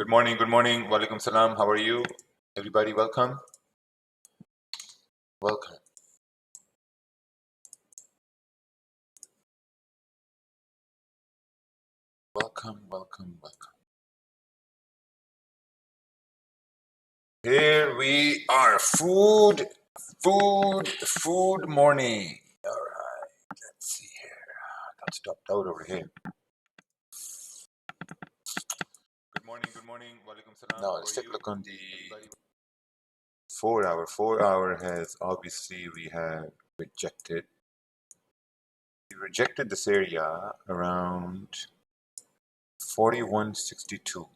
Good morning, walaikum salam. How are you? Everybody, welcome. Welcome. Welcome. Here we are. Food morning. All right, let's see here. Got stopped out over here. Good morning, walaikum salam. Now let's take a look on the 4 hour. 4 hour has obviously we have rejected. We rejected this area around 41.62.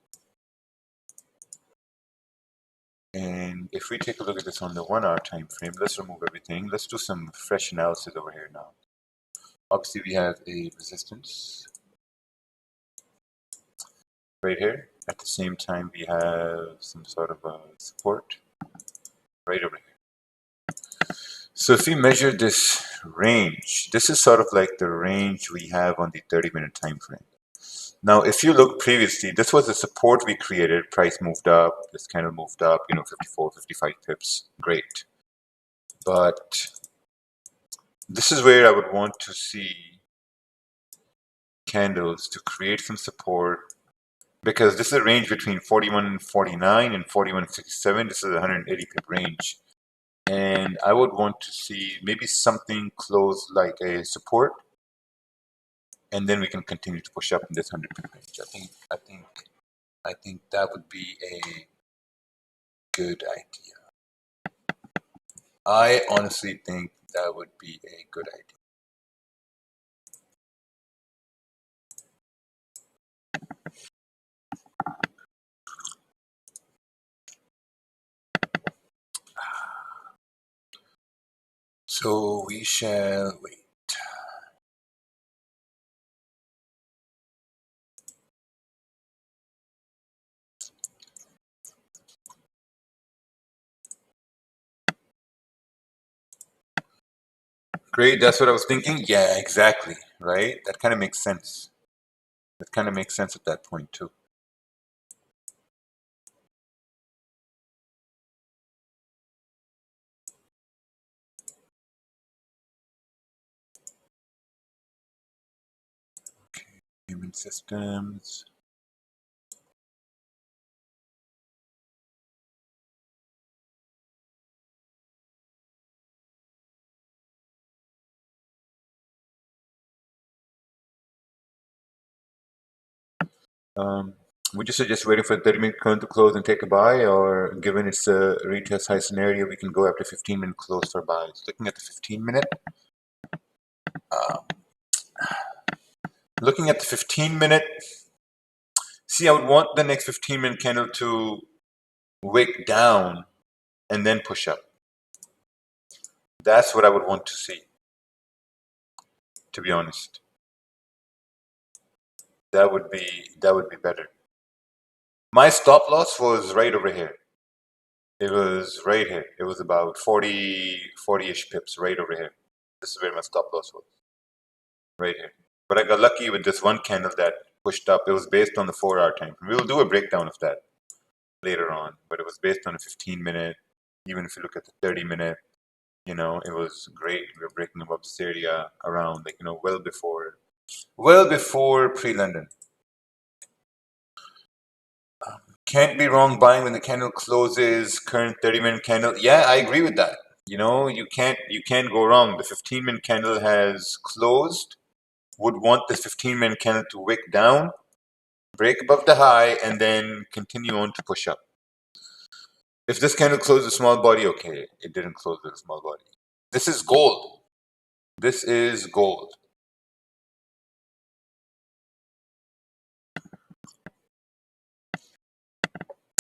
And if we take a look at this on the 1 hour time frame, let's remove everything. Let's do some fresh analysis over here now. Obviously, we have a resistance right here. At the same time, we have some sort of a support right over here. So if we measure this range, this is sort of like the range we have on the 30-minute time frame. Now, if you look previously, this was the support we created. Price moved up. This kind of moved up, 54, 55 pips. Great. But this is where I would want to see candles to create some support, because this is a range between 41.49 and 41.67. This is a 180 pip range. And I would want to see maybe something close like a support, and then we can continue to push up in this 100 pip range. I think that would be a good idea. I honestly think that would be a good idea. So we shall wait. Great, that's what I was thinking. Yeah, exactly. Right? That kind of makes sense. That kind of makes sense at that point too. Okay, payment systems. Would you suggest waiting for the 30-minute current to close and take a buy, or given it's a retest high scenario, we can go after 15-minute close for buys? Looking at the 15-minute, see, I would want the next 15-minute candle to wick down and then push up. That's what I would want to see, to be honest. That would be better. My stop loss was right over here. It was right here. It was about 40-ish pips right over here. This is where my stop loss was. Right here. But I got lucky with this one candle that pushed up. It was based on the 4 hour time. We will do a breakdown of that later on, but it was based on a 15-minute. Even if you look at the 30-minute, it was great. We were breaking above this area around, well before pre-London. Can't be wrong buying when the candle closes. Current 30-minute candle. Yeah, I agree with that. You can't go wrong. The 15-minute candle has closed. Would want the 15-minute candle to wick down, break above the high, and then continue on to push up. If this candle closed a small body, okay, it didn't close with a small body. This is gold. This is gold.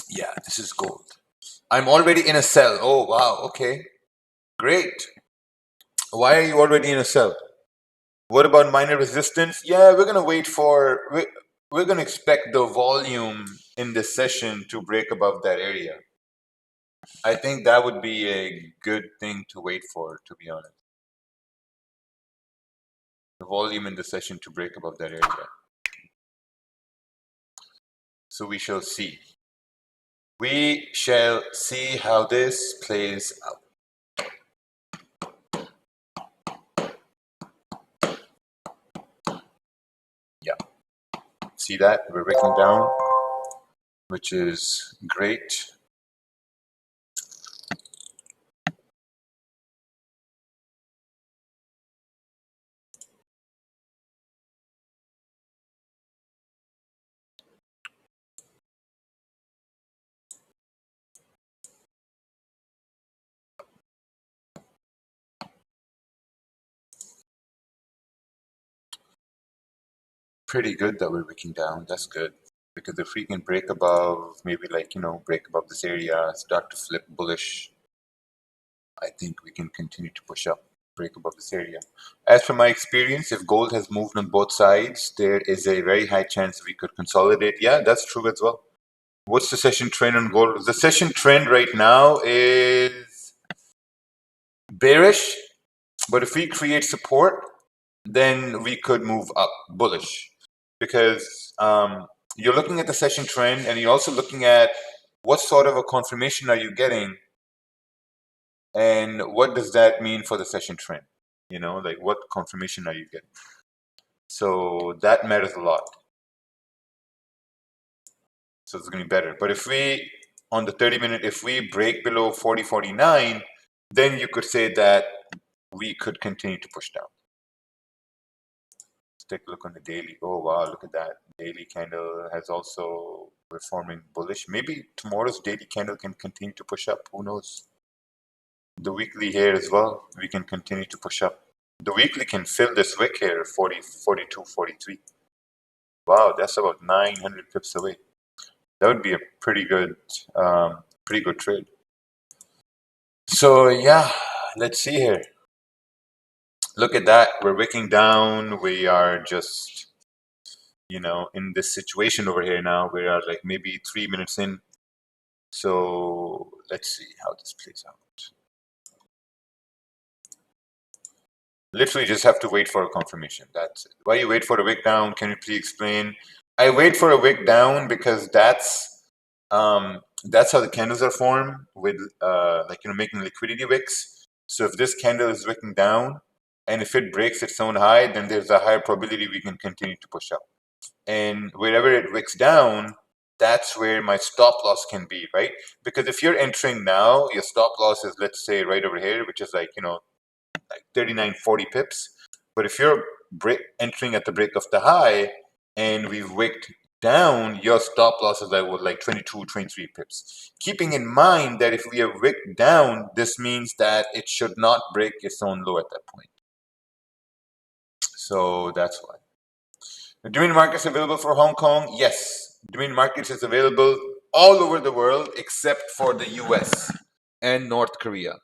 Yeah, this is gold. I'm already in a sell. Oh, wow. Okay. Great. Why are you already in a sell? What about minor resistance? Yeah, we're going to wait for, we're going to expect the volume in this session to break above that area. I think that would be a good thing to wait for, to be honest. The volume in the session to break above that area. So we shall see. We shall see how this plays out. Yeah, see that? We're breaking down, which is great. Pretty good that we're breaking down. That's good. Because if we can break above, maybe like, break above this area, start to flip bullish, I think we can continue to push up, break above this area. As for my experience, if gold has moved on both sides, there is a very high chance we could consolidate. Yeah, that's true as well. What's the session trend on gold? The session trend right now is bearish, but if we create support, then we could move up bullish because you're looking at the session trend and you're also looking at what sort of a confirmation are you getting and what does that mean for the session trend, like what confirmation are you getting. So that matters a lot. So it's going to be better. But if we, on the 30-minute, if we break below 40.49, then you could say that we could continue to push down. Let's take a look on the daily. Oh, wow, look at that. Daily candle has also performing bullish. Maybe tomorrow's daily candle can continue to push up. Who knows? The weekly here as well, we can continue to push up. The weekly can fill this wick here, 40, 42, 43. Wow, that's about 900 pips away. That would be a pretty good trade. So yeah, let's see here. Look at that. We're wicking down. We are just, in this situation over here now. We are like maybe 3 minutes in. So let's see how this plays out. Literally just have to wait for a confirmation. That's it. Why you wait for a wick down? Can you please explain? I wait for a wick down because that's how the candles are formed with making liquidity wicks. So if this candle is wicking down and if it breaks its own high, then there's a higher probability we can continue to push up. And wherever it wicks down, that's where my stop loss can be, right? Because if you're entering now, your stop loss is, let's say, right over here, which is like 39, 40 pips. But if you're entering at the break of the high and we've wicked down, your stop loss is like 22, 23 pips. Keeping in mind that if we have wicked down, this means that it should not break its own low at that point. So that's why. The Dominion markets available for Hong Kong? Yes. Dominion markets is available all over the world except for the US and North Korea.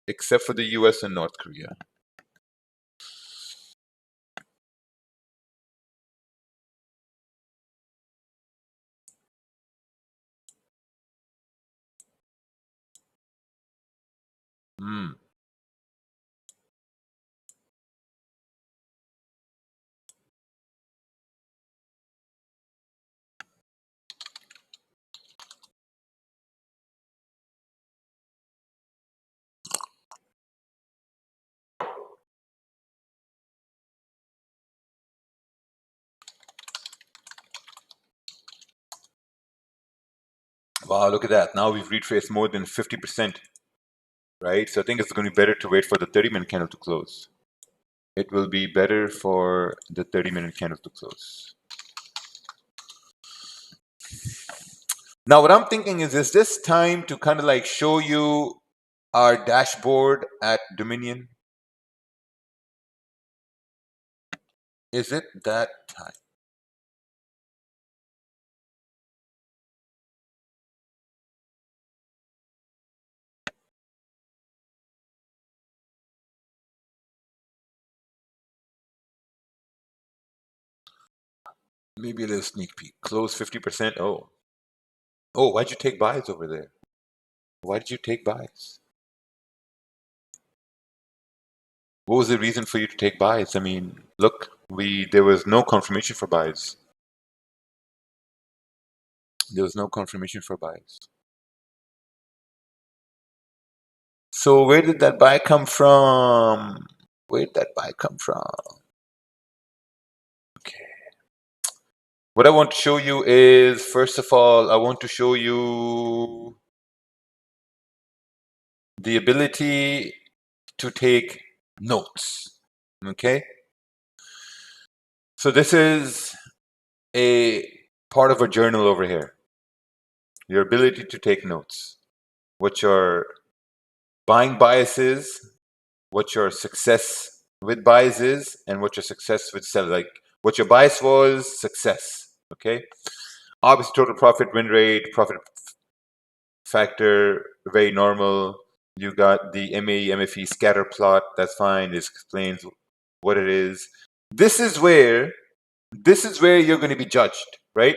Except for the US and North Korea. Wow, look at that. Now we've retraced more than 50%, right? So I think it's going to be better to wait for the 30-minute candle to close. It will be better for the 30-minute candle to close. Now what I'm thinking is this time to kind of like show you our dashboard at Dominion? Is it that time? Maybe a little sneak peek. Close 50%. Oh, why'd you take buys over there? Why did you take buys? What was the reason for you to take buys? I mean, look, there was no confirmation for buys. There was no confirmation for buys. So where did that buy come from? Where did that buy come from? Okay. What I want to show you is, first of all, I want to show you the ability to take notes. Okay. So this is a part of a journal over here. Your ability to take notes. What your buying bias is, what your success with buys is, and what your success with sell. Like what your bias was, success. Okay. Obviously, total profit, win rate, profit factor, very normal. You got the MAE, MFE scatter plot. That's fine. This explains what it is. This is where you're going to be judged, right?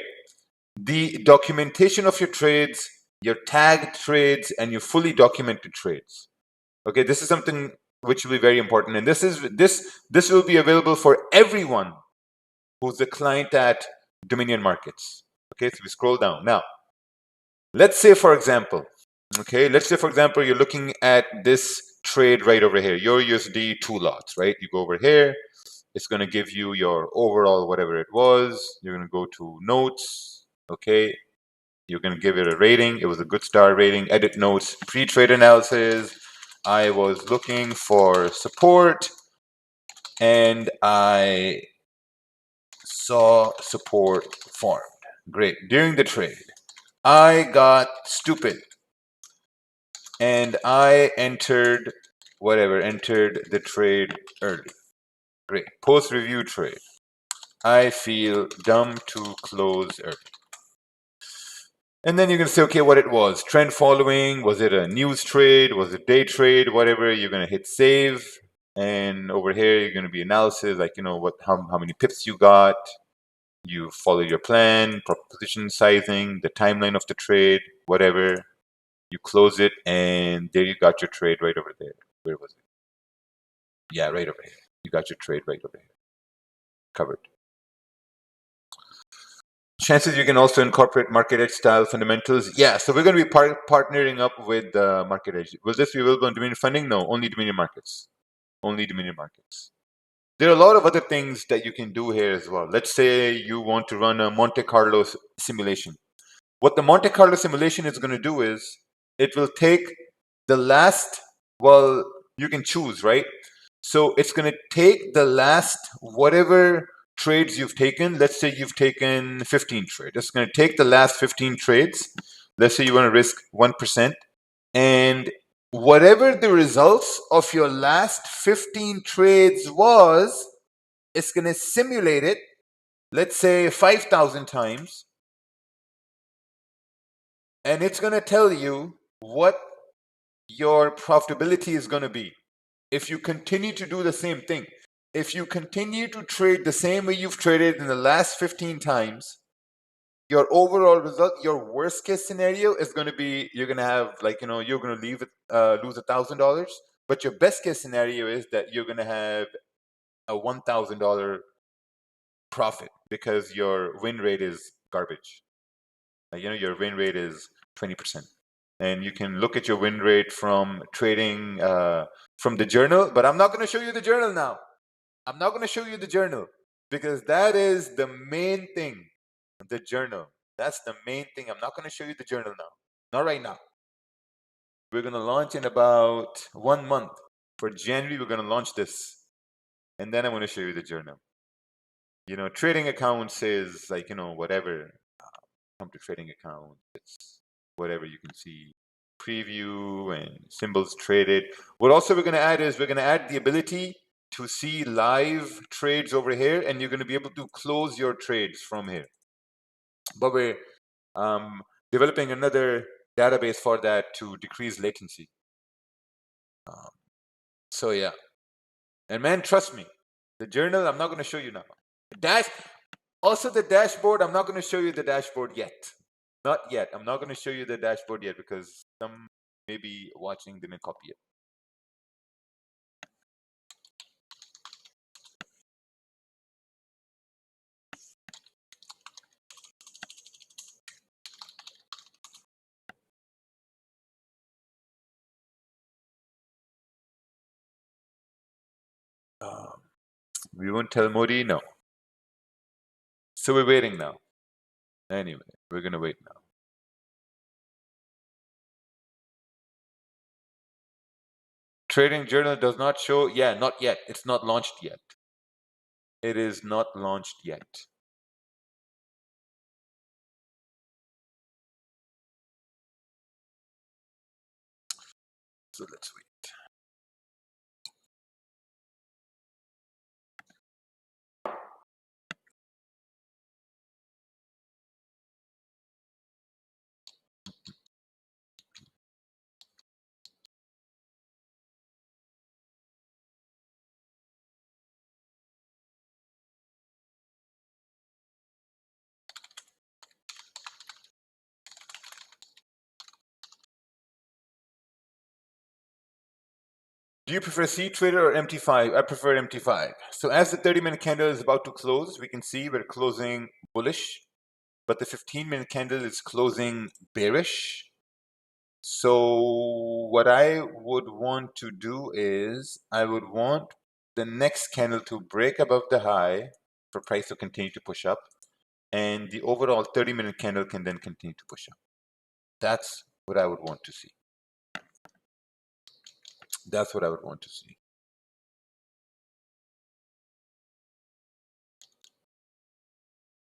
The documentation of your trades, your tagged trades, and your fully documented trades. Okay, this is something which will be very important, and this will be available for everyone who's a client at Dominion Markets. Okay, so we scroll down now. Let's say, for example, you're looking at this trade right over here, your USD 2 lots, right? You go over here, it's going to give you your overall whatever it was. You're going to go to notes, okay? You're going to give it a rating. It was a good star rating. Edit notes, pre-trade analysis. I was looking for support and I saw support formed. Great. During the trade, I got stupid and I entered the trade early. Great. Post review trade. I feel dumb to close early. And then you're going to say, okay, what it was. Trend following. Was it a news trade? Was it day trade? Whatever. You're going to hit save. And over here, you're going to be analysis, like, how many pips you got. You follow your plan, position sizing, the timeline of the trade, whatever. You close it, and there you got your trade right over there. Where was it? Yeah, right over here. You got your trade right over here. Covered. Chances you can also incorporate market edge style fundamentals. Yeah, so we're going to be partnering up with market edge. Will this be available on Dominion funding? No, only Dominion markets. Only Dominion markets. There are a lot of other things that you can do here as well. Let's say you want to run a Monte Carlo simulation. What the Monte Carlo simulation is going to do is it will take the last, well, you can choose, right? So it's going to take the last whatever trades you've taken. Let's say you've taken 15 trades. It's going to take the last 15 trades. Let's say you want to risk 1%. And whatever the results of your last 15 trades was, it's going to simulate it, let's say 5,000 times. And it's going to tell you what your profitability is going to be. If you continue to do the same thing, if you continue to trade the same way you've traded in the last 15 times, your overall result, your worst case scenario is going to be, you're going to have you're going to lose $1,000. But your best case scenario is that you're going to have a $1,000 profit because your win rate is garbage. Your win rate is 20%. And you can look at your win rate from trading from the journal, but I'm not going to show you the journal now. I'm not going to show you the journal because that is the main thing. The journal. That's the main thing. I'm not going to show you the journal now. Not right now. We're going to launch in about 1 month. For January, we're going to launch this. And then I'm going to show you the journal. Trading accounts is whatever. Come to trading account. It's whatever you can see. Preview and symbols traded. What also we're going to add is we're going to add the ability to see live trades over here, and you're going to be able to close your trades from here. But we're developing another database for that to decrease latency. So yeah, and man, trust me, the journal I'm not going to show you now. The dashboard, I'm not going to show you the dashboard yet. Not yet. I'm not going to show you the dashboard yet because some maybe watching didn't copy it. We won't tell Modi, no. So we're waiting now. Anyway, we're gonna wait now. Trading Journal does not show. Yeah, not yet. It's not launched yet. It is not launched yet. So let's wait. Do you prefer C trader or MT5? I prefer MT5. So as the 30-minute candle is about to close, we can see we're closing bullish, but the 15-minute candle is closing bearish. So what I would want to do is I would want the next candle to break above the high for price to continue to push up, and the overall 30-minute candle can then continue to push up. That's what I would want to see. That's what I would want to see.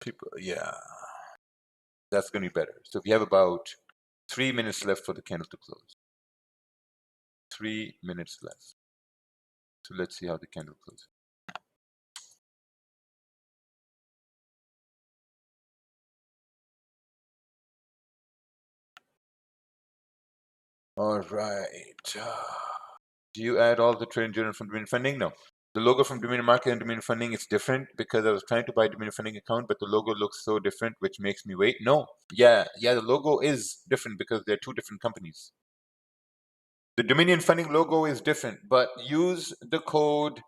People, yeah, that's going to be better. So we have about 3 minutes left for the candle to close. 3 minutes left. So let's see how the candle closes. All right. Do you add all the trading journal from Dominion Funding? No. The logo from Dominion Market and Dominion Funding is different because I was trying to buy Dominion Funding account, but the logo looks so different, which makes me wait. No. Yeah, the logo is different because they're two different companies. The Dominion Funding logo is different, but use the code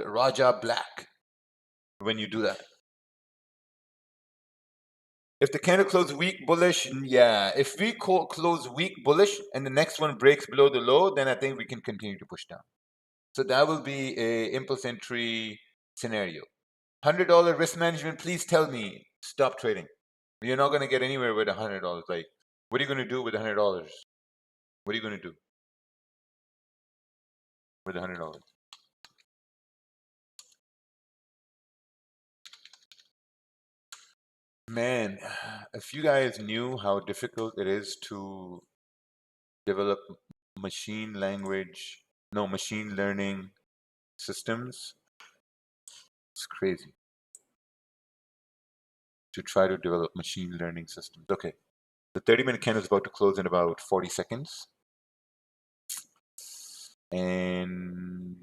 Raja Black when you do that. If the candle closes weak bullish, yeah. If we close weak bullish and the next one breaks below the low, then I think we can continue to push down. So that will be a impulse entry scenario. $100 risk management, please tell me, stop trading. You're not going to get anywhere with $100. Like, what are you going to do with $100? What are you going to do with $100? Man, if you guys knew how difficult it is to develop machine learning systems, it's crazy to try to develop machine learning systems. Okay, the 30-minute candle is about to close in about 40 seconds. And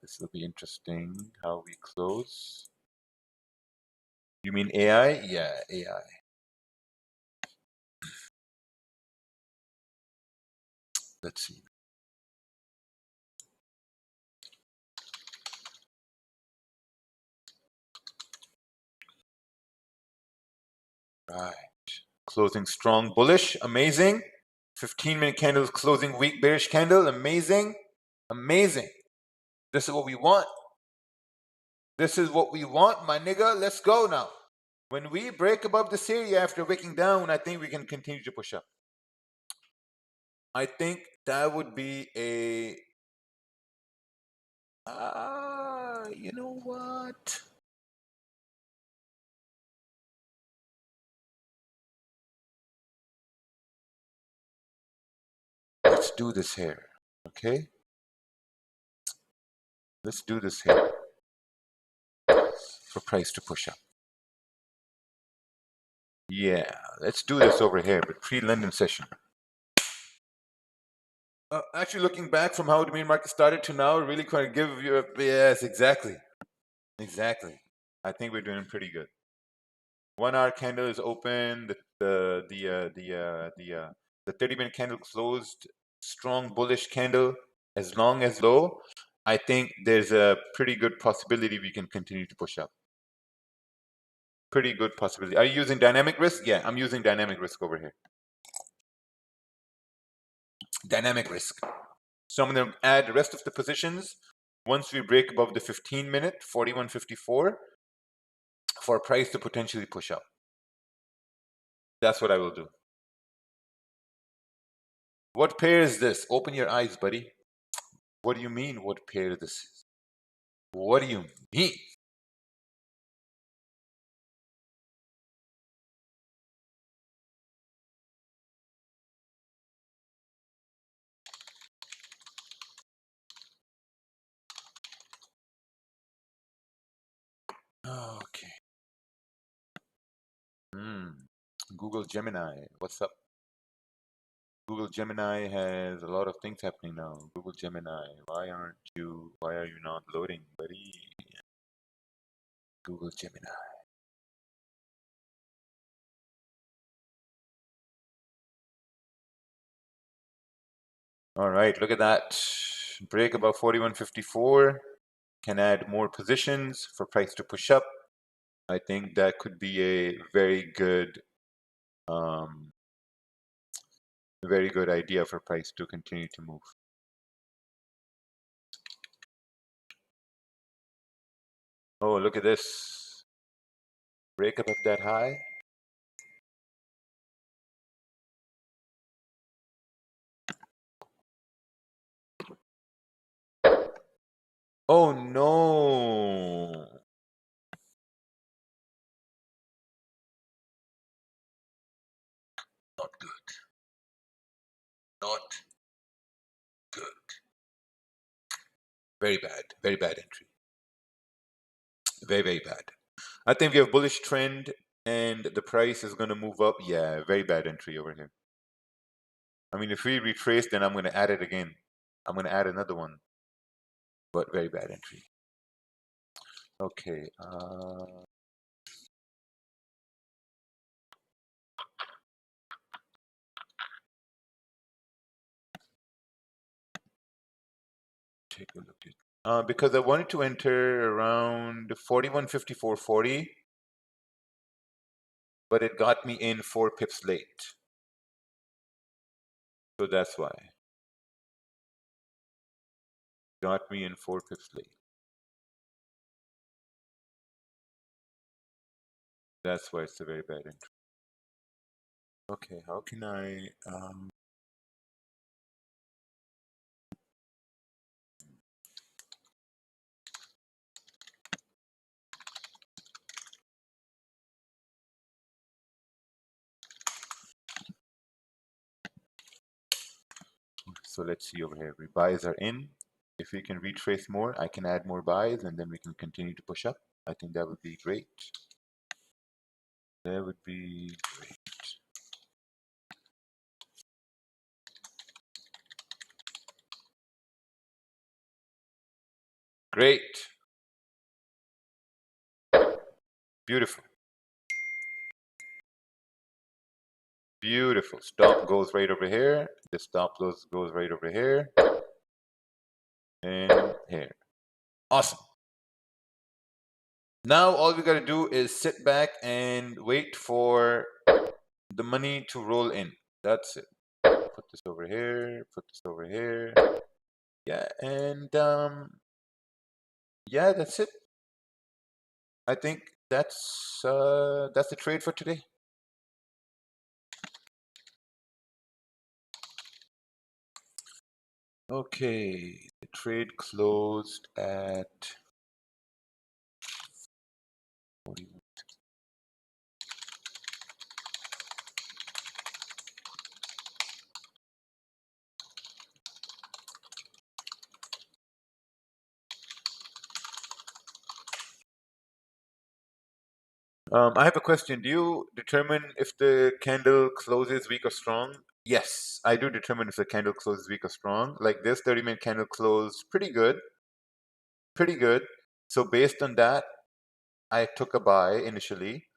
this will be interesting how we close. You mean AI? Yeah, AI. Let's see. Right. Closing strong bullish. Amazing. 15-minute candle closing weak bearish candle. Amazing. Amazing. This is what we want. This is what we want, my nigga. Let's go now. When we break above this area after wicking down, I think we can continue to push up. I think that would be a... you know what? Let's do this here, okay? Let's do this here for price to push up. Yeah, let's do this over here, but pre-London session. Actually, looking back from how the main market started to now, really kind of give you a... Yes, exactly. Exactly. I think we're doing pretty good. 1 hour candle is open. The 30-minute candle closed. Strong bullish candle. As long as low, I think there's a pretty good possibility we can continue to push up. Pretty good possibility. Are you using dynamic risk? Yeah, I'm using dynamic risk over here. Dynamic risk. So I'm going to add the rest of the positions once we break above the 15-minute, 41.54, for price to potentially push up. That's what I will do. What pair is this? Open your eyes, buddy. What do you mean, what pair this is? What do you mean? Okay. Google Gemini, what's up? Google Gemini has a lot of things happening now. Google Gemini, why are you not loading, buddy? Google Gemini. All right, look at that. Break above 41.54. Can add more positions for price to push up. I think that could be a very good idea for price to continue to move. Oh, look at this. Break up of that high. Oh no. Not good. Not good. Very bad. Very bad entry. Very, very bad. I think we have bullish trend and the price is going to move up. Yeah, very bad entry over here. I mean, if we retrace, then I'm going to add it again. I'm going to add another one. But very bad entry. Okay. Take a look at because I wanted to enter around 41.54.40, but it got me in 4 pips late. So that's why. Got me in 4 pips late. That's why it's a very bad entry. Okay, how can I so let's see over here. Buys are in. If we can retrace more, I can add more buys and then we can continue to push up. I think that would be great. That would be great. Great. Beautiful. Beautiful. Stop goes right over here. The stop loss goes right over here. And here. Awesome. Now all we got to do is sit back and wait for the money to roll in. That's it. Put this over here. Put this over here. Yeah, and yeah, that's it. I think that's the trade for today. Okay, the trade closed at 41. I have a question. Do you determine if the candle closes weak or strong? Yes, I do determine if the candle closes weak or strong. Like this 30-minute candle closed pretty good. Pretty good. So based on that, I took a buy initially,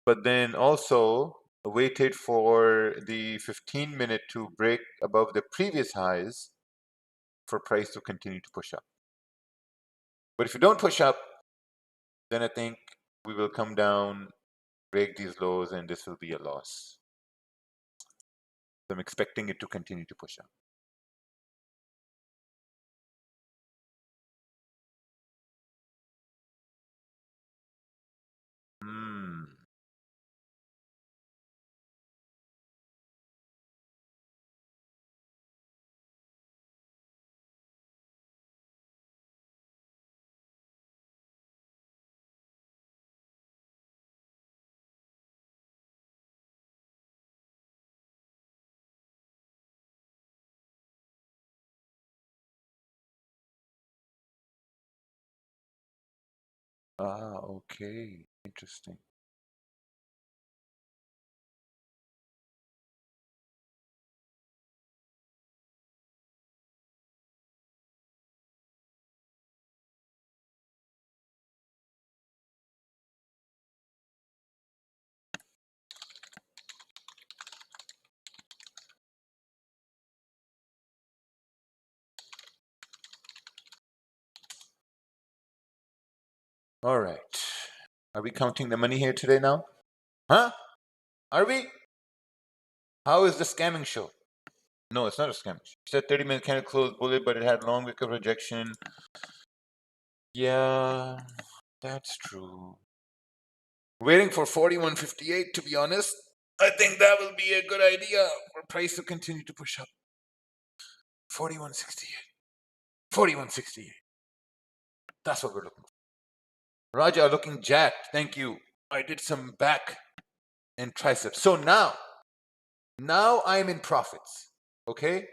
but then also waited for the 15-minute to break above the previous highs for price to continue to push up. But if you don't push up, then I think we will come down, break these lows, and this will be a loss. So I'm expecting it to continue to push up. Ah, okay. Interesting. All right. Are we counting the money here today now? Huh? Are we? How is the scamming show? No, it's not a scam. She said 30-minute candle closed bullet, but it had long wick of rejection. Yeah, that's true. Waiting for 41.58, to be honest. I think that will be a good idea for price to continue to push up. 41.68. 41.68. That's what we're looking for. Raja looking jacked. Thank you. I did some back and triceps. So now I'm in profits. Okay?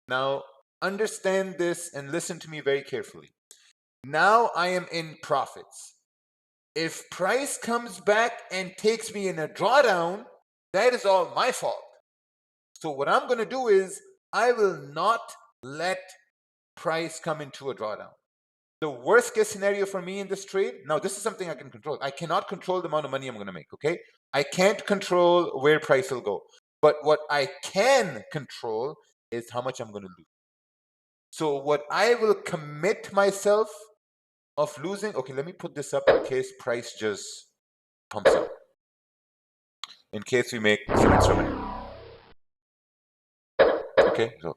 Now understand this and listen to me very carefully. Now I am in profits. If price comes back and takes me in a drawdown, that is all my fault. So what I'm going to do is I will not let price come into a drawdown. The worst case scenario for me in this trade, now this is something I can control. I cannot control the amount of money I'm going to make, okay? I can't control where price will go. But what I can control is how much I'm going to lose. So what I will commit myself of losing, okay, let me put this up in case price just pumps up. In case we make some extra money. Okay, so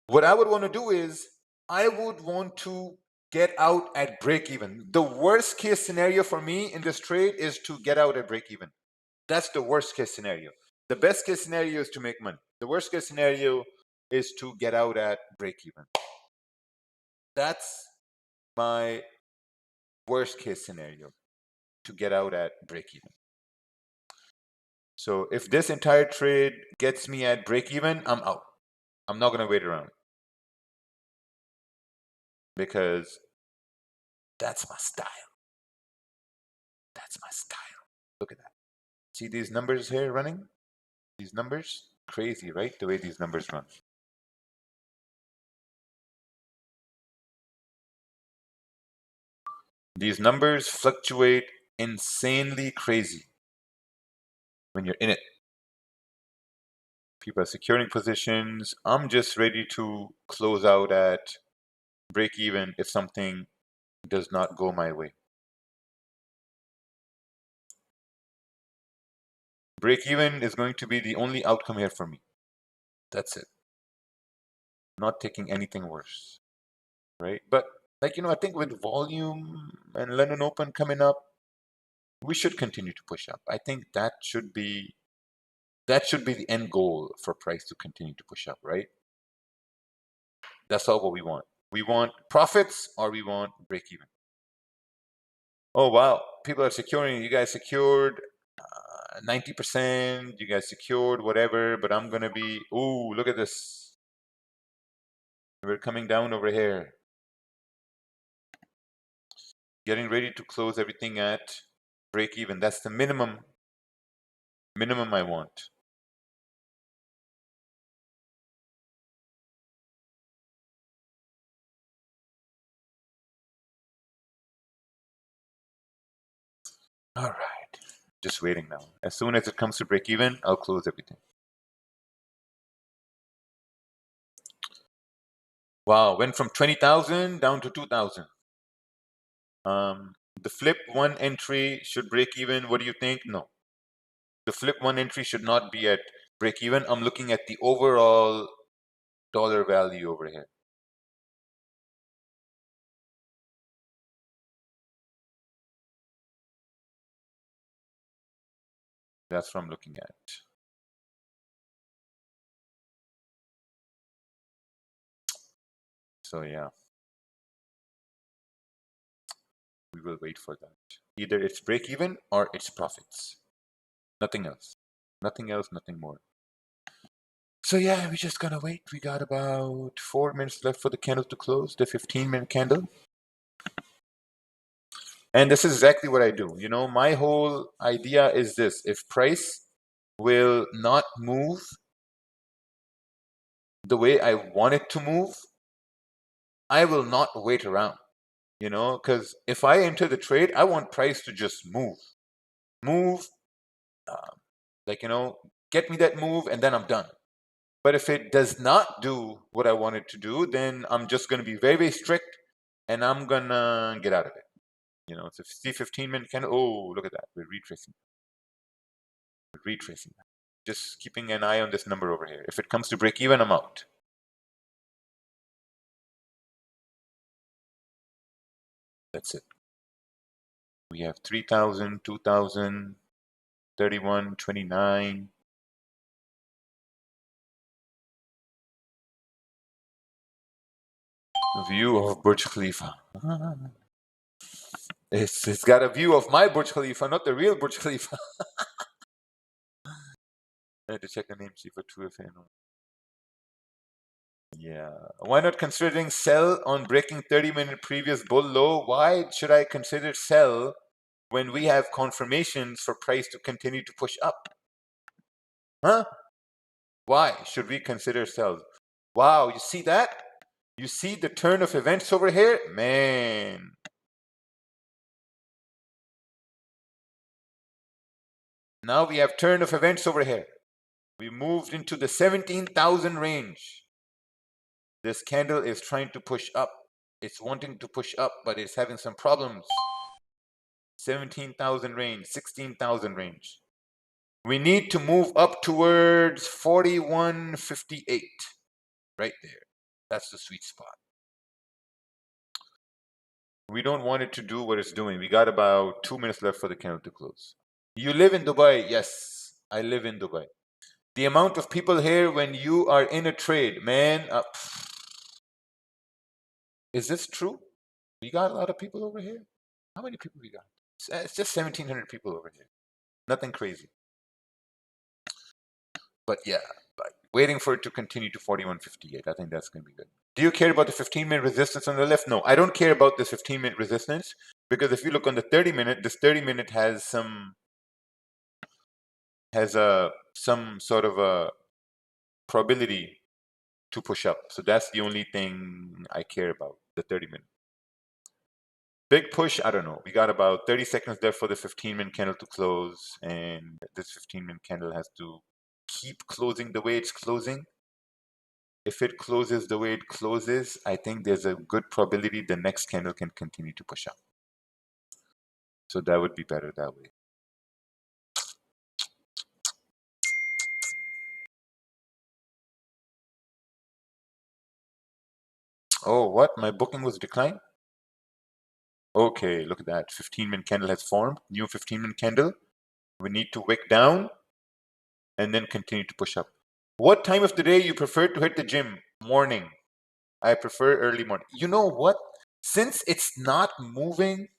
what I would want to do is I would want to get out at break even. The worst case scenario for me in this trade is to get out at break even. That's the worst case scenario. The best case scenario is to make money. The worst case scenario is to get out at break even. That's my worst case scenario, to get out at break even. So if this entire trade gets me at break even, I'm out. I'm not going to wait around, because that's my style. That's my style. Look at that. See these numbers here running? These numbers? Crazy, right? The way these numbers run. These numbers fluctuate insanely crazy when you're in it. People are securing positions. I'm just ready to close out at break even if something does not go my way. Break even is going to be the only outcome here for me. That's it. Not taking anything worse, right? But I think with volume and London Open coming up, we should continue to push up. I think that should be the end goal for price, to continue to push up, right? That's all what we want. We want profits, or we want break even. Oh wow, people are securing. You guys secured 90%. You guys secured whatever, but I'm gonna be. Ooh, look at this. We're coming down over here, getting ready to close everything at break even. That's the minimum I want. All right, just waiting now. As soon as it comes to break even, I'll close everything. Wow, went from 20,000 down to 2,000. The flip one entry should break even. What do you think? No, the flip one entry should not be at break even. I'm looking at the overall dollar value over here. That's what I'm looking at. So yeah, we will wait for that. Either it's break even or it's profits. Nothing else. Nothing else, nothing more. So yeah, we just gotta wait. We got about 4 minutes left for the candle to close, the 15-minute candle. And this is exactly what I do. You know, my whole idea is this: if price will not move the way I want it to move, I will not wait around. You know, because if I enter the trade, I want price to just move, uh, like, you know, get me that move, and then I'm done. But if it does not do what I want it to do, then I'm just going to be very, very strict, and I'm going to get out of it. You know, it's a C15-minute candle. Oh, look at that. We're retracing. We're retracing. Just keeping an eye on this number over here. If it comes to break even, I'm out. That's it. We have 3,000, 2,000, 31, 29. View of Burj Khalifa. It's got a view of my Burj Khalifa, not the real Burj Khalifa. I had to check the name, see for 2FA. Yeah. Why not considering sell on breaking 30-minute previous bull low? Why should I consider sell when we have confirmations for price to continue to push up? Huh? Why should we consider sell? Wow, you see that? You see the turn of events over here? Man. Now we have turn of events over here. We moved into the 17,000 range. This candle is trying to push up. It's wanting to push up, but it's having some problems. 17,000 range, 16,000 range. We need to move up towards 41.58. Right there. That's the sweet spot. We don't want it to do what it's doing. We got about 2 minutes left for the candle to close. You live in Dubai? Yes, I live in Dubai. The amount of people here when you are in a trade, man. Is this true? We got a lot of people over here? How many people we got? It's just 1,700 people over here. Nothing crazy. But yeah, like waiting for it to continue to 41.58. I think that's going to be good. Do you care about the 15-minute resistance on the left? No, I don't care about this 15-minute resistance, because if you look on the 30-minute, this 30-minute has some sort of a probability to push up. So that's the only thing I care about, the 30-minute. Big push, I don't know. We got about 30 seconds left for the 15-minute candle to close, and this 15-minute candle has to keep closing the way it's closing. If it closes the way it closes, I think there's a good probability the next candle can continue to push up. So that would be better that way. Oh, what? My booking was declined? Okay, look at that. 15-minute candle has formed. New 15-minute candle. We need to wick down and then continue to push up. What time of the day you prefer to hit the gym? Morning. I prefer early morning. You know what? Since it's not moving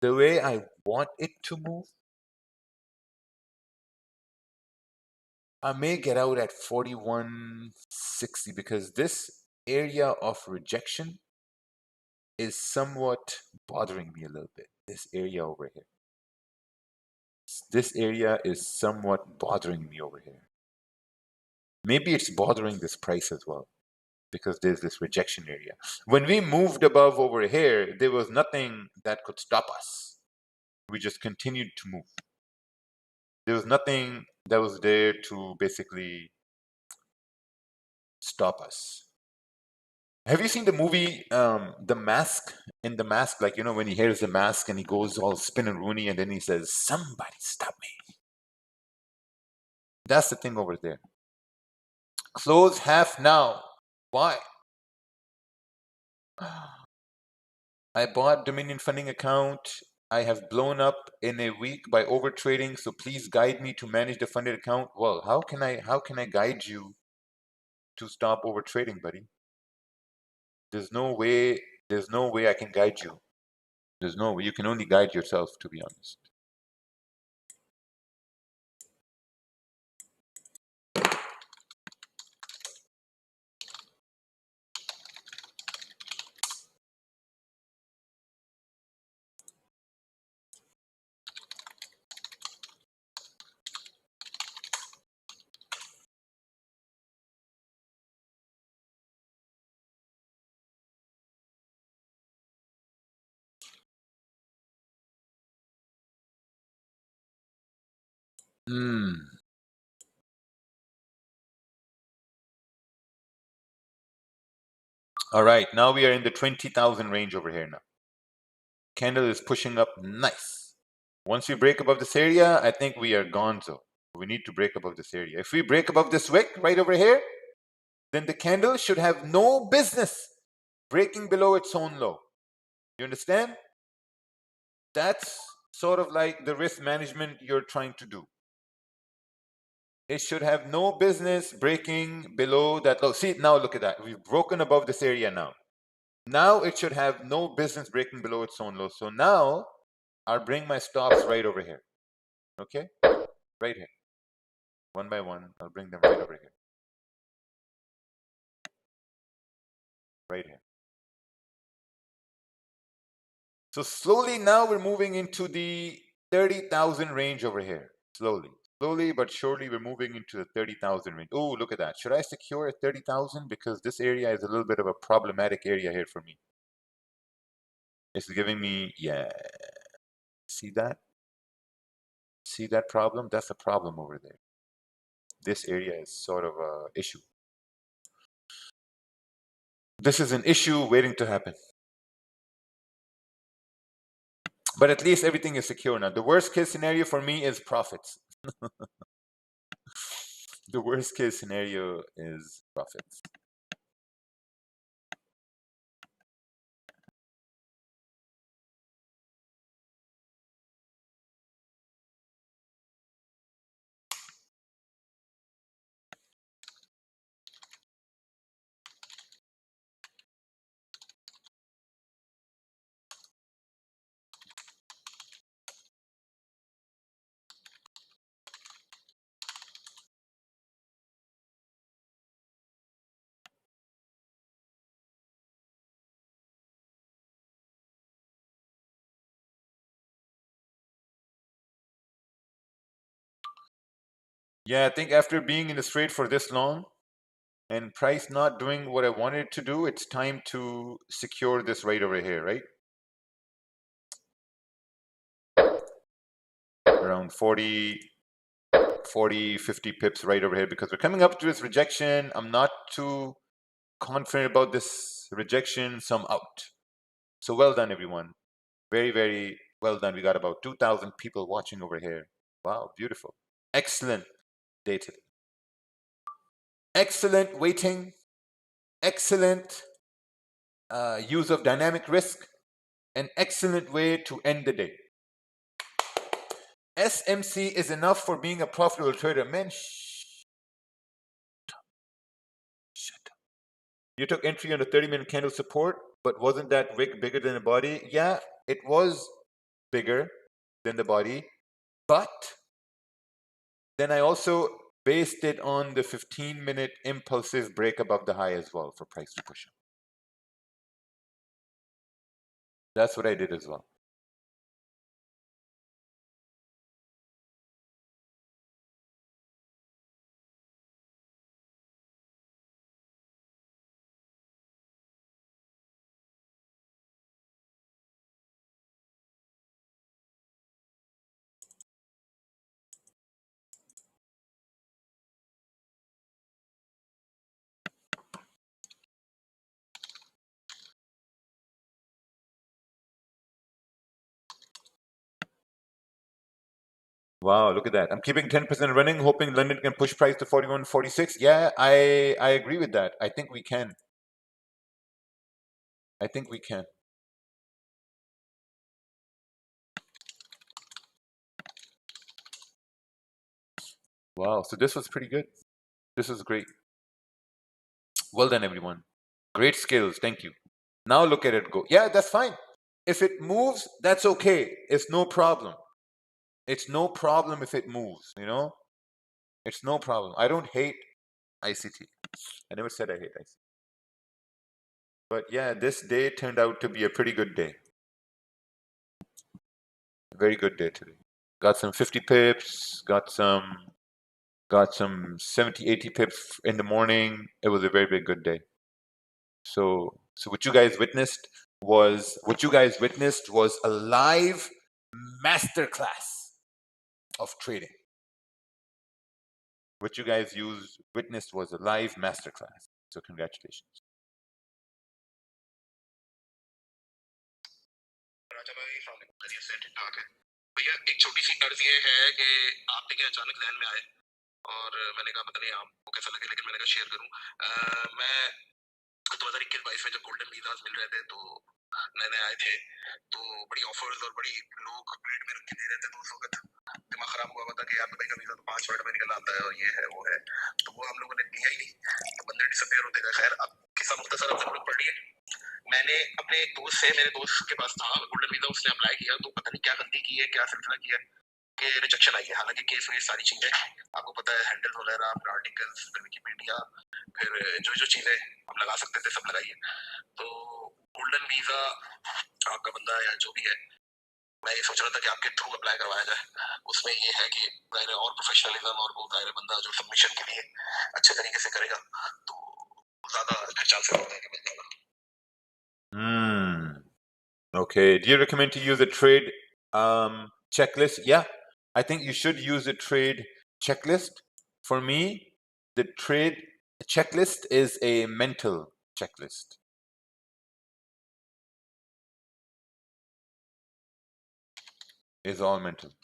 the way I want it to move, I may get out at 41.60, because this area of rejection is somewhat bothering me a little bit. This area over here. This area is somewhat bothering me over here. Maybe it's bothering this price as well, because there's this rejection area. When we moved above over here, there was nothing that could stop us. We just continued to move. There was nothing that was there to basically stop us. Have you seen the movie The Mask? In The Mask, like, you know, when he hears the mask and he goes all spin and rooney, and then he says, "Somebody stop me." That's the thing over there. Close half now. Why? I bought Dominion funding account. I have blown up in a week by over trading, so please guide me to manage the funded account. Well, how can I guide you to stop over trading, buddy? There's no way I can guide you. There's no way. You can only guide yourself, to be honest. All right, now we are in the 20,000 range over here now. Candle is pushing up nice. Once we break above this area, I think we are gonzo. We need to break above this area. If we break above this wick right over here, then the candle should have no business breaking below its own low. You understand? That's sort of like the risk management you're trying to do. It should have no business breaking below that low. See, now look at that. We've broken above this area now. Now it should have no business breaking below its own low. So now I'll bring my stops right over here. Okay? Right here. One by one, I'll bring them right over here. Right here. So slowly now we're moving into the 30,000 range over here. Slowly. Slowly but surely we're moving into the 30,000 range. Oh, look at that. Should I secure at 30,000? Because this area is a little bit of a problematic area here for me. It's giving me, yeah. See that? See that problem? That's a problem over there. This area is sort of a issue. This is an issue waiting to happen. But at least everything is secure now. The worst case scenario for me is profits. The worst case scenario is profits. Yeah, I think after being in the trade for this long and price not doing what I wanted it to do, it's time to secure this right over here, right? Around 40, 50 pips right over here, because we're coming up to this rejection. I'm not too confident about this rejection, so I'm out. So well done, everyone. Very, very well done. We got about 2,000 people watching over here. Wow, beautiful. Excellent data. Excellent weighting. Excellent use of dynamic risk. An excellent way to end the day. SMC is enough for being a profitable trader. Man, shut up. You took entry on the 30-minute candle support, but wasn't that wick bigger than the body? Yeah, it was bigger than the body, but then I also based it on the 15-minute impulsive break above the high as well for price to push up. That's what I did as well. Wow, look at that. I'm keeping 10% running, hoping London can push price to 41.46. Yeah, I agree with that. I think we can. I think we can. Wow, so this was pretty good. This is great. Well done, everyone. Great skills. Thank you. Now look at it go. Yeah, that's fine. If it moves, that's okay. It's no problem. It's no problem if it moves, you know? It's no problem. I don't hate ICT. I never said I hate ICT. But yeah, this day turned out to be a pretty good day. Very good day today. Got some 50 pips, got some 70, 80 pips in the morning. It was a very, very good day. So what you guys witnessed was a live masterclass of trading. What you guys witnessed was a live masterclass. So congratulations. भैया एक छोटी सी अर्ज ये है कि आप देखें अचानक ध्यान में आए और मैंने कहा पता नहीं आपको कैसा लगे लेकिन मैंने कहा शेयर करूं मैं 2021-22 में जब गोल्डन वीजास मिल रहे थे तो नए नए आए थे तो बड़ी ऑफर्स और बड़ी लोग रेट में रख के दे रहे थे तो उस वक्त दिमाग खराब हुआ था कि यार भाई का वीजा तो 5 मिनट में निकल आता है और ये है वो है तो वो हम लोगों ने लिया ही नहीं तो बंदे डिसअपीयर होते गए खैर अब किस्सा मुख्तसर आप सब लोग पढ़ लिए मैंने अपने एक दोस्त से मेरे दोस्त के पास था गोल्डन वीजा उसने अप्लाई किया तो पता नहीं क्या गलती की है क्या सिलसिला किया कि रिजेक्शन आई है हालांकि केस में सारी चीजें आपको पता है हैंडल वगैरह फिर आर्टिकल्स फिर विकिपीडिया फिर जो जो चीजें हम लगा सकते थे सब लगाइए तो गोल्डन वीजा आपका बंदा या जो भी है मैं ये सोच रहा था कि आपके थ्रू अप्लाई करवाया जाए उसमें ये है कि जाहिर और प्रोफेशनलिज्म और वो जाहिर बंदा जो सबमिशन के लिए अच्छे तरीके से करेगा तो ज्यादा अच्छा चांस होता है कि मिल जाएगा Okay. Do you recommend to use a trade checklist? Yeah, I think you should use a trade checklist. For me, the trade checklist is a mental checklist. It's all mental.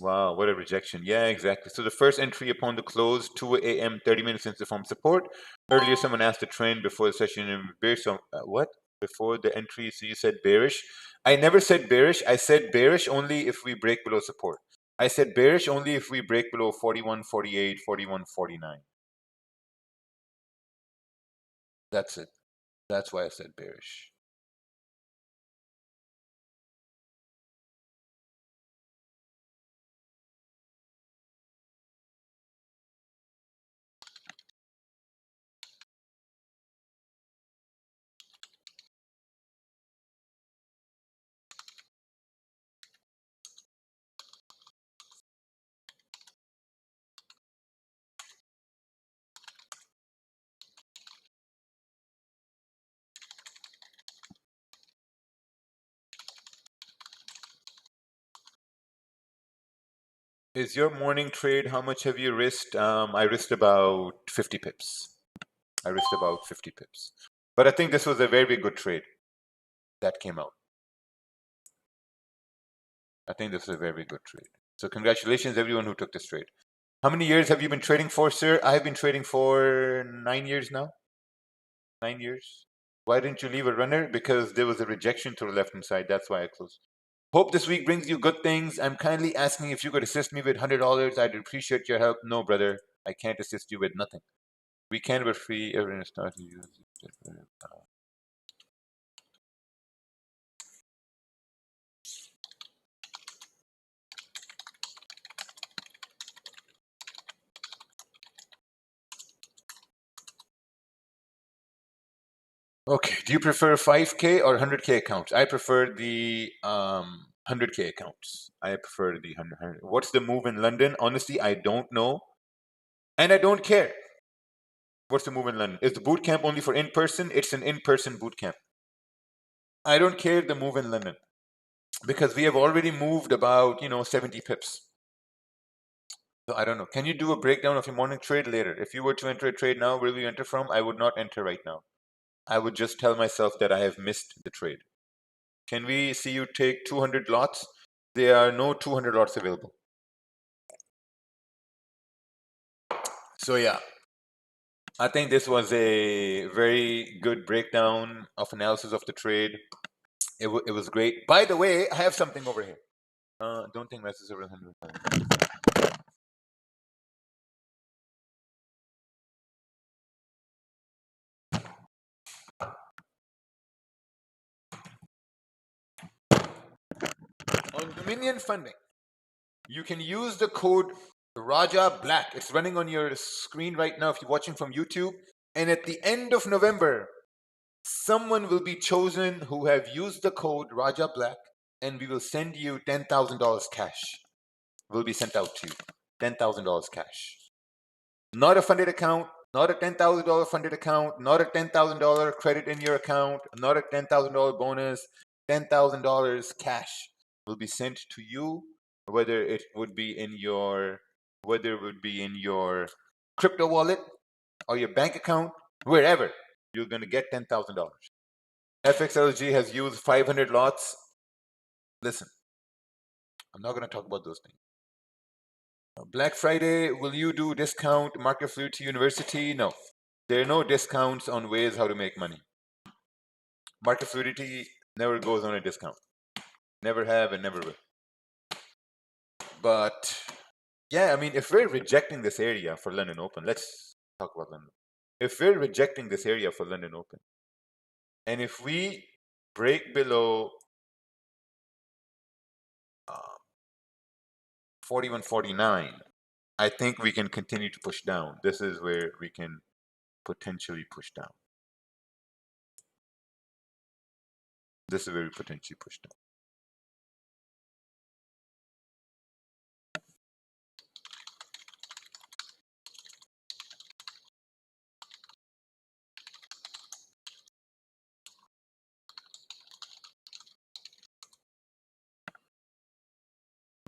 Wow, what a rejection. Yeah, exactly. So the first entry upon the close, 2 a.m., 30 minutes since the form support. Earlier, someone asked the trend before the session in bearish. So, what? Before the entry, so you said bearish. I never said bearish. I said bearish only if we break below support. I said bearish only if we break below 41.48, 41.49. That's it. That's why I said bearish. Is your morning trade, how much have you risked? I risked about 50 pips. I risked about 50 pips. But I think this was a very good trade that came out. I think this is a very good trade. So congratulations everyone who took this trade. How many years have you been trading for, sir? I have been trading for 9 years now. 9 years. Why didn't you leave a runner? Because there was a rejection to the left-hand side. That's why I closed. Hope this week brings you good things. I'm kindly asking if you could assist me with $100. I'd appreciate your help. No, brother. I can't assist you with nothing. We can be free. Everyone start to use it. Okay, do you prefer 5K or 100K accounts? I prefer the 100K accounts. I prefer the 100. What's the move in London? Honestly, I don't know. And I don't care. What's the move in London? Is the boot camp only for in-person? It's an in-person boot camp. I don't care the move in London because we have already moved about, 70 pips. So I don't know. Can you do a breakdown of your morning trade later? If you were to enter a trade now, where will you enter from? I would not enter right now. I would just tell myself that I have missed the trade. Can we see you take 200 lots? There are no 200 lots available. So yeah, I think this was a very good breakdown of analysis of the trade. It was great. By the way, I have something over here. Don't think this is over 100. On Dominion funding, you can use the code Raja Black. It's running on your screen right now if you're watching from YouTube. And at the end of November, someone will be chosen who have used the code Raja Black, and we will send you $10,000 cash. Will be sent out to you. $10,000 cash. Not a funded account, not a $10,000 funded account, not a $10,000 credit in your account, not a $10,000 bonus. $10,000 cash will be sent to you, whether it would be in your crypto wallet or your bank account, wherever. You're going to get $10,000. FXLG has used 500 lots. Listen, I'm not going to talk about those things. Black Friday, will you do discount Market Fluidity University? No. There are no discounts on ways how to make money. Market Fluidity never goes on a discount. Never have and never will. But yeah, I mean, if we're rejecting this area for London Open, let's talk about London. If we're rejecting this area for London Open, and if we break below 41.49, I think we can continue to push down. This is where we can potentially push down. This is where we potentially push down.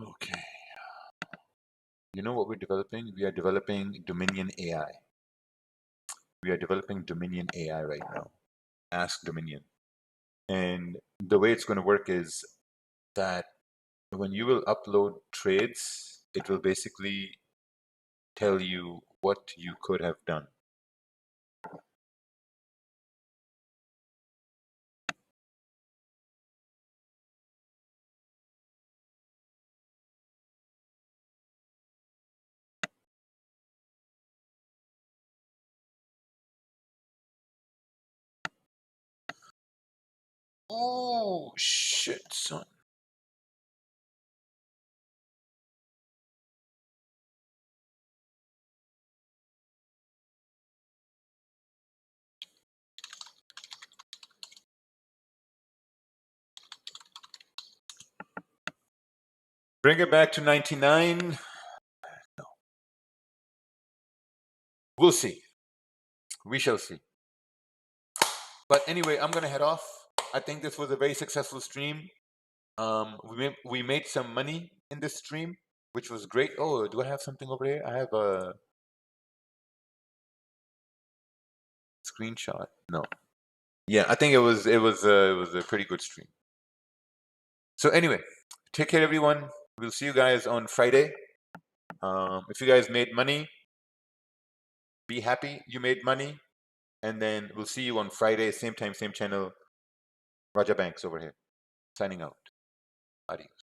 Okay. You know what we're developing? We are developing Dominion AI. We are developing Dominion AI right now. Ask Dominion. And the way it's going to work is that when you will upload trades, it will basically tell you what you could have done. Oh, shit, son. Bring it back to 99. No. We'll see. We shall see. But anyway, I'm going to head off. I think this was a very successful stream. We made some money in this stream, which was great. Oh, do I have something over here? I have a screenshot. No. Yeah, I think it was a pretty good stream. So anyway, take care, everyone. We'll see you guys on Friday. If you guys made money, be happy you made money, and then we'll see you on Friday, same time, same channel. Raja Banks over here, signing out. Adios.